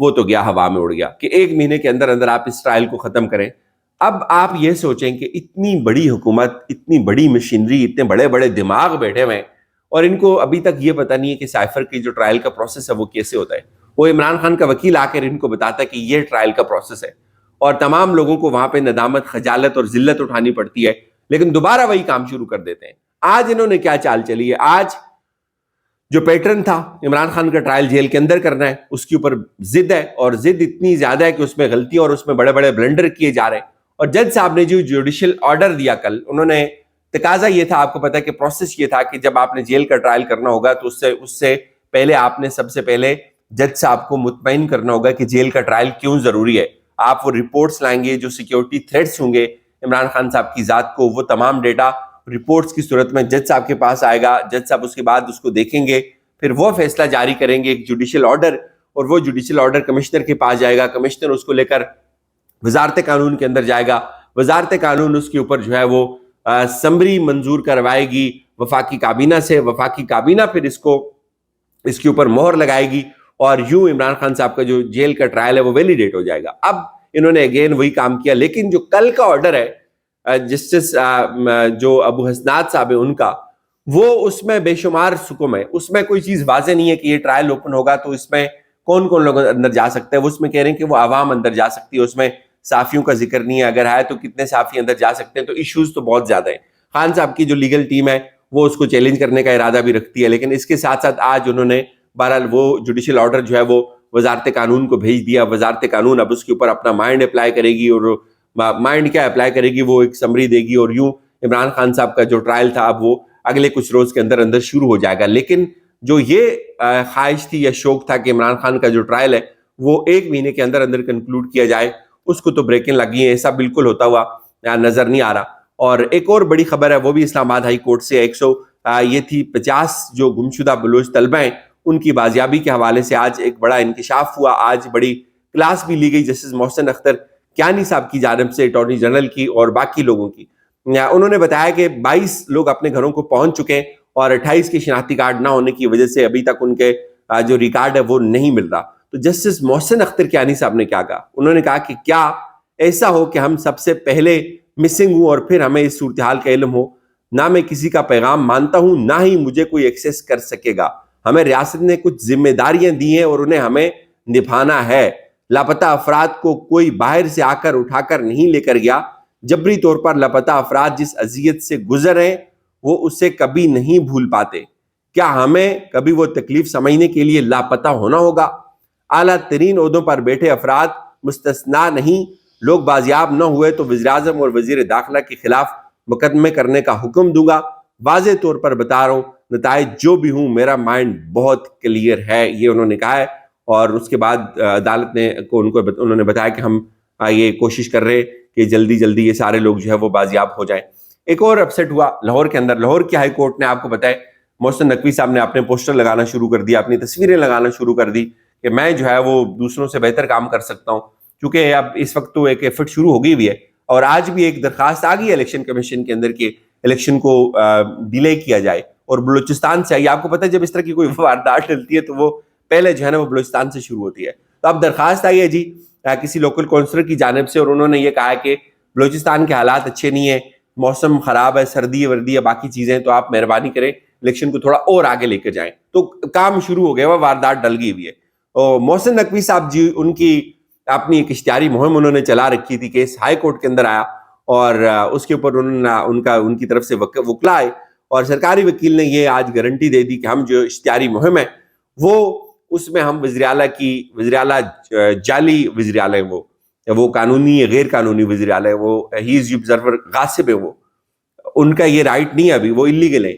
وہ تو گیا ہوا میں اڑ گیا کہ 1 مہینے کے اندر اندر آپ اس ٹرائل کو ختم کریں. اب آپ یہ سوچیں کہ اتنی بڑی حکومت، اتنی بڑی مشینری، اتنے بڑے بڑے دماغ بیٹھے ہوئے ہیں اور ان کو ابھی تک یہ پتہ نہیں ہے کہ سائفر کی جو ٹرائل کا پروسیس ہے وہ کیسے ہوتا ہے. وہ عمران خان کا وکیل آ کر ان کو بتاتا ہے کہ یہ ٹرائل کا پروسیس ہے اور تمام لوگوں کو وہاں پہ ندامت، خجالت اور ذلت اٹھانی پڑتی ہے، لیکن دوبارہ وہی کام شروع کر دیتے ہیں. آج انہوں نے کیا چال چلی ہے؟ آج جو پیٹرن تھا عمران خان کا ٹرائل جیل کے اندر کرنا ہے، اس کے اوپر ضد ہے اور ضد اتنی زیادہ ہے کہ اس میں غلطیاں اور اس میں بڑے بڑے بلنڈر کیے جا رہے ہیں. اور جج صاحب نے جو جوڈیشل آرڈر دیا کل، انہوں نے تقاضا یہ تھا، آپ کو پتا ہے کہ پروسیس یہ تھا کہ جب آپ نے جیل کا ٹرائل کرنا ہوگا تو اس سے پہلے آپ نے سب سے پہلے جج صاحب کو مطمئن کرنا ہوگا کہ جیل کا ٹرائل کیوں ضروری ہے. آپ وہ رپورٹس لائیں گے، جو سیکیورٹی تھریٹس ہوں گے عمران خان صاحب کی ذات کو، وہ تمام ڈیٹا رپورٹس کی صورت میں جج صاحب کے پاس آئے گا. جج صاحب اس کے بعد اس کو دیکھیں گے، پھر وہ فیصلہ جاری کریں گے، ایک جوڈیشل آرڈر، اور وہ جوڈیشل آرڈر کمشنر کے پاس جائے گا. کمشنر اس کو لے کر وزارت قانون کے اندر جائے گا. وزارت قانون اس کے اوپر جو ہے وہ سمری منظور کروائے گی وفاقی کابینہ سے. وفاقی کابینہ پھر اس کے اوپر مہر لگائے گی اور یوں عمران خان صاحب کا جو جیل کا ٹرائل ہے وہ ویلیڈیٹ ہو جائے گا. اب انہوں نے اگین وہی کام کیا، لیکن جو کل کا آرڈر ہے جسٹس جو ابو حسنات صاحب ہے ان کا، وہ اس میں بے شمار سکم ہے. اس میں کوئی چیز واضح نہیں ہے کہ یہ ٹرائل اوپن ہوگا تو اس میں کون کون لوگ اندر جا سکتے ہیں. وہ اس میں کہہ رہے ہیں کہ وہ عوام اندر جا سکتی ہے، اس میں صحافیوں کا ذکر نہیں ہے. اگر ہے تو کتنے صحافی اندر جا سکتے ہیں؟ تو ایشوز تو بہت زیادہ ہیں. خان صاحب کی جو لیگل ٹیم ہے وہ اس کو چیلنج کرنے کا ارادہ بھی رکھتی ہے، لیکن اس کے ساتھ ساتھ آج انہوں نے بہرحال وہ جوڈیشل آرڈر جو ہے وہ وزارت قانون کو بھیج دیا. وزارت قانون اب اس کے اوپر اپنا مائنڈ اپلائی کرے گی، اور مائنڈ کیا اپلائی کرے گی، وہ ایک سمری دے گی، اور یوں عمران خان صاحب کا جو ٹرائل تھا اب وہ اگلے کچھ روز کے اندر اندر شروع ہو جائے گا. لیکن جو یہ خواہش تھی یا شوق تھا کہ عمران خان کا جو ٹرائل ہے وہ 1 مہینے کے اندر اندر کنکلوڈ کیا جائے، اس کو تو بریکیں لگی ہیں. ایسا بالکل ہوتا ہوا نظر نہیں آ رہا. اور ایک اور بڑی خبر ہے، وہ بھی اسلام آباد ہائی کورٹ سے. یہ تھی 50 جو گمشدہ بلوچ طلبہ ہیں ان کی بازیابی کے حوالے سے آج ایک بڑا انکشاف ہوا. آج بڑی کلاس بھی لی گئی جسٹس محسن اختر کیانی صاحب کی جانب سے، اٹارنی جنرل کی اور باقی لوگوں کی. انہوں نے بتایا کہ 22 لوگ اپنے گھروں کو پہنچ چکے ہیں اور 28 کے شناختی کارڈ نہ ہونے کی وجہ سے ابھی تک ان کے جو ریکارڈ ہے وہ نہیں مل رہا. تو جسٹس محسن اختر کیانی صاحب نے کیا کہا؟ انہوں نے کہا کہ کیا ایسا ہو کہ ہم سب سے پہلے مسنگ ہوں اور پھر ہمیں اس صورتحال کا علم ہو؟ نہ میں کسی کا پیغام مانتا ہوں، نہ ہی مجھے کوئی ایکسیس کر سکے گا. ہمیں ریاست نے کچھ ذمہ داریاں دی ہیں اور انہیں ہمیں نبھانا ہے. لاپتہ افراد کو کوئی باہر سے آ کر اٹھا کر نہیں لے کر گیا. جبری طور پر لاپتہ افراد جس اذیت سے گزر ہیں وہ اسے کبھی نہیں بھول پاتے. کیا ہمیں کبھی وہ تکلیف سمجھنے کے لیے لاپتہ ہونا ہوگا؟ اعلیٰ ترین عہدوں پر بیٹھے افراد مستثنا نہیں. لوگ بازیاب نہ ہوئے تو وزیراعظم اور وزیر داخلہ کے خلاف مقدمے کرنے کا حکم دوں گا. واضح طور پر بتا رہا ہوں، نتائج جو بھی ہوں میرا مائنڈ بہت کلیئر ہے، یہ انہوں نے کہا ہے. اور اس کے بعد عدالت نے انہوں نے بتایا کہ ہم یہ کوشش کر رہے کہ جلدی جلدی یہ سارے لوگ جو ہے وہ بازیاب ہو جائیں. ایک اور اپسیٹ ہوا لاہور کے اندر. لاہور کی ہائی کورٹ نے، آپ کو بتائے، محسن نقوی صاحب نے اپنے پوسٹر لگانا شروع کر دیا، اپنی تصویریں لگانا شروع کر دی کہ میں جو ہے وہ دوسروں سے بہتر کام کر سکتا ہوں. کیونکہ اب اس وقت تو ایک ایفرٹ شروع ہو گئی ہوئی ہے اور آج بھی ایک درخواست آ گئی ہے الیکشن کمیشن کے اندر کہ الیکشن کو ڈیلے کیا جائے. اور بلوچستان سے آئی، آپ کو پتہ ہے جب اس طرح کی کوئی واردات ڈلتی ہے تو وہ پہلے جو ہے نا وہ بلوچستان سے شروع ہوتی ہے. تو اب درخواست آئی ہے جی کسی لوکل کونسلر کی جانب سے، اور انہوں نے یہ کہا کہ بلوچستان کے حالات اچھے نہیں ہیں، موسم خراب ہے، سردی وردی ہے، باقی چیزیں، تو آپ مہربانی کریں الیکشن کو تھوڑا اور آگے لے کر جائیں. تو کام شروع ہو گیا، وہ واردات ڈل گئی ہوئی ہے. اور محسن نقوی صاحب جی، ان کی اپنی ایک اشتہاری مہم انہوں نے چلا رکھی تھی، کیس ہائی کورٹ کے اندر آیا اور اس کے اوپر ان کی طرف سے وکلا آئے اور سرکاری وکیل نے یہ آج گارنٹی دے دی کہ ہم جو اشتہاری مہم ہے وہ اس میں ہم وزیر اعلیٰ جعلی وزیر اعلیٰ ہیں، وہ قانونی غیر قانونی وزیر اعلیٰ ہیں، وہ ہی از آبزرور غاصب ہیں، وہ ان کا یہ رائٹ نہیں ہے، ابھی وہ اللیگل ہیں،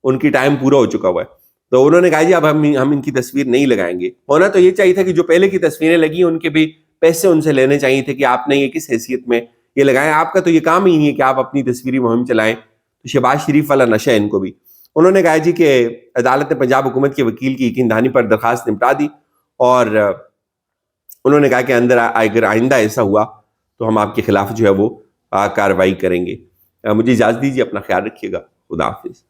ان کی ٹائم پورا ہو چکا ہوا ہے. تو انہوں نے کہا جی اب ہم ان کی تصویر نہیں لگائیں گے. ہونا تو یہ چاہیے تھا کہ جو پہلے کی تصویریں لگی ہیں ان کے بھی پیسے ان سے لینے چاہیے تھے کہ آپ نے یہ کس حیثیت میں یہ لگائیں. آپ کا تو یہ کام ہی نہیں ہے کہ آپ اپنی تصویری مہم چلائیں. تو شہباز شریف والا نشہ ہے ان کو بھی. انہوں نے کہا جی کہ عدالت نے پنجاب حکومت کے وکیل کی یقین دہانی پر درخواست نمٹا دی اور انہوں نے کہا کہ اگر آئندہ ایسا ہوا تو ہم آپ کے خلاف جو ہے وہ کارروائی کریں گے. مجھے اجازت دیجیے، اپنا خیال رکھیے گا. خدا حافظ.